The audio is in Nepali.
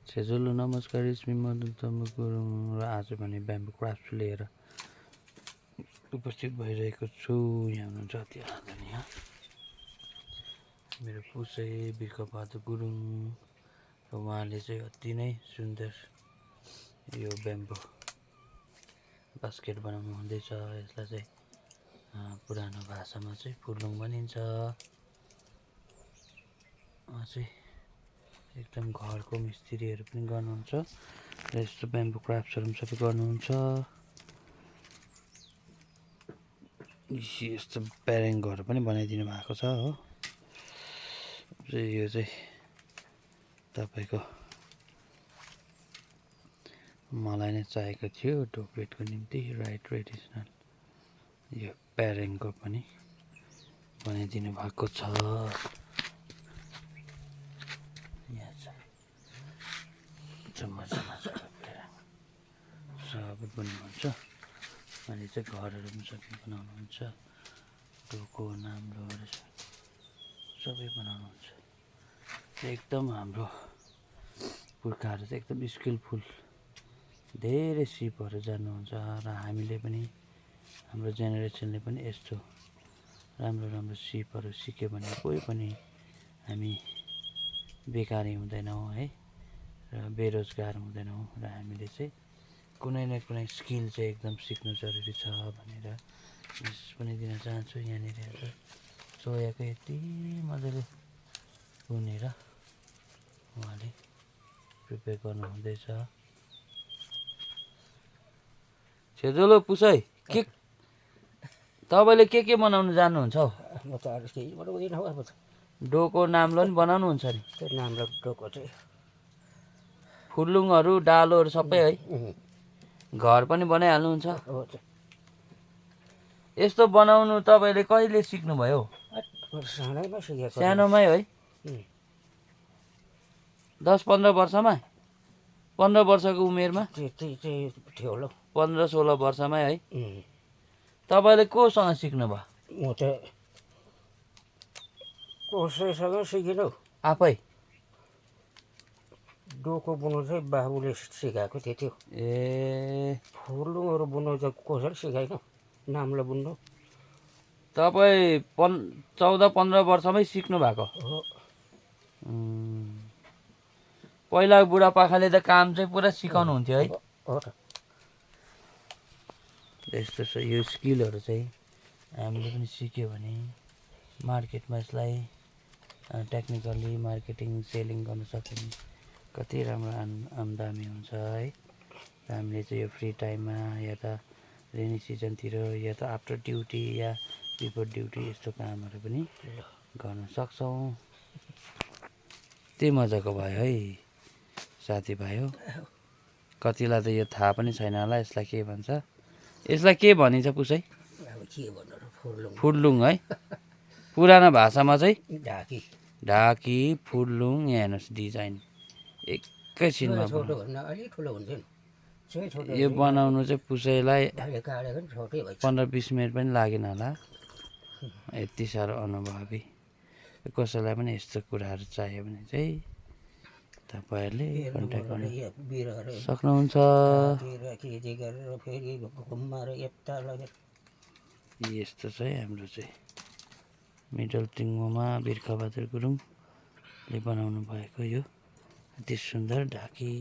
सेजुलो नमस्कार, इसमी मदन तम्बु गुरुङ र आज भने ब्याम्बो क्राफ्ट लिएर उपस्थित भइरहेको छु। यहाँ हुनुहुन्छ अति आदरणीय मेरो पुसै बिर्खबहादुर गुरुङ र उहाँले चाहिँ अति नै सुन्दर यो ब्याम्बो बास्केट बनाउनु हुँदैछ। यसलाई चाहिँ पुरानो भाषामा चाहिँ फुर्लुङ भनिन्छ। चाहिँ एकदम घरको मिस्त्रीहरू पनि गर्नुहुन्छ र यस्तो ब्याम्बो क्राफ्ट्सहरू पनि सबै गर्नुहुन्छ। यस्तो प्यारेङ्गहरू पनि बनाइदिनु भएको छ हो। यो चाहिँ तपाईँको मलाई नै चाहिएको थियो ढोक्रेटको निम्ति राइट ट्रेडिसनल यो प्यारेङ्गो पनि बनाइदिनु भएको छ। सबै बनाउनुहुन्छ। अहिले चाहिँ घरहरू पनि सबै बनाउनुहुन्छ। डोको नाम्लोहरू सबै बनाउनुहुन्छ। एकदम हाम्रो पुर्खाहरू चाहिँ एकदम स्किलफुल, धेरै सिपहरू जान्नुहुन्छ र हामीले पनि हाम्रो जेनेरेसनले पनि यस्तो राम्रो राम्रो सिपहरू सिक्यो भने कोही पनि हामी बेकारी हुँदैनौँ है र बेरोजगार हुँदैनौँ र हामीले चाहिँ कुनै न कुनै स्किल चाहिँ एकदम सिक्नु जरुरी छ भनेर मेसेज पनि दिन चाहन्छु। यहाँनिर हेर्दा सोयाको यति मजाले बुनेर उहाँले प्रिपेयर गर्नुहुँदैछ। छेजोलो पुसै के तपाईँले के बनाउनु जान्नुहुन्छ हौ? म त अरू केही बनाउँदिनँ हौ। अब त डोको नाम्लो पनि बनाउनुहुन्छ नि? त्यो नाम्लो डोको चाहिँ फुर्लुङहरू डालोहरू सबै है? घर पनि बनाइहाल्नुहुन्छ? यस्तो बनाउनु तपाईँले कहिले सिक्नुभयो? सानैमा सिकेको। सानोमै है? 10-15 वर्षमा? 15 वर्षको उमेरमा? त्यति चाहिँ थियो होला। 15-16 वर्षमै है? तपाईँले कोसँग सिक्नुभयो? म त कसैसँग सिकिनँ हौ। आफै? डोको बुन्नु चाहिँ बाबुले सिकाएको त्यति हो। ए फुर्लुङहरू बुन्नु चाहिँ कसैले सिकाएन। नाम्लो बुन्नु तपाईँ 14-15 वर्षमै सिक्नु भएको हो। पहिला बुढापाकाले त काम चाहिँ पुरा सिकाउनु हुन्थ्यो है? हो त। यस्तो छ यो स्किलहरू चाहिँ हामीले पनि सिक्यो भने मार्केटमा यसलाई टेक्निकल्ली मार्केटिङ सेलिङ गर्न सक्यो भने कति राम्रो आमदामी हुन्छ है। र हामीले चाहिँ यो फ्री टाइममा या त रेनी सिजनतिर या त आफ्टर ड्युटी या बिफोर ड्युटी यस्तो कामहरू पनि गर्न सक्छौँ। त्यही मजाको भयो है साथीभाइ हो। कतिलाई त यो थाहा पनि छैन होला यसलाई के भन्छ। यसलाई के भनिन्छ पुसै? अब के भन्नु र, फुर्लुङ। फुर्लुङ है? पुरानो भाषामा चाहिँ ढाकी। ढाकी फुर्लुङ। यहाँ हेर्नुहोस् डिजाइन एकैछिनमा छोटो भन्दा अलिक ठुलो हुन्थ्यो नि। यो बनाउनु चाहिँ पुसैलाई अहिले काटेको नि छोटै भएछ। 15-20 मिनट पनि लागेन होला। यति साह्रो अनुभवी। कसैलाई पनि यस्तो कुराहरू चाहियो भने चाहिँ तपाईँहरूले कन्ट्याक्ट गर्न सक्नुहुन्छ। यस्तो चाहिँ हाम्रो चाहिँ मिडल टिङ्गोमा बिर्खबहादुर गुरुङले बनाउनु भएको यो अति सुन्दर ढाकी।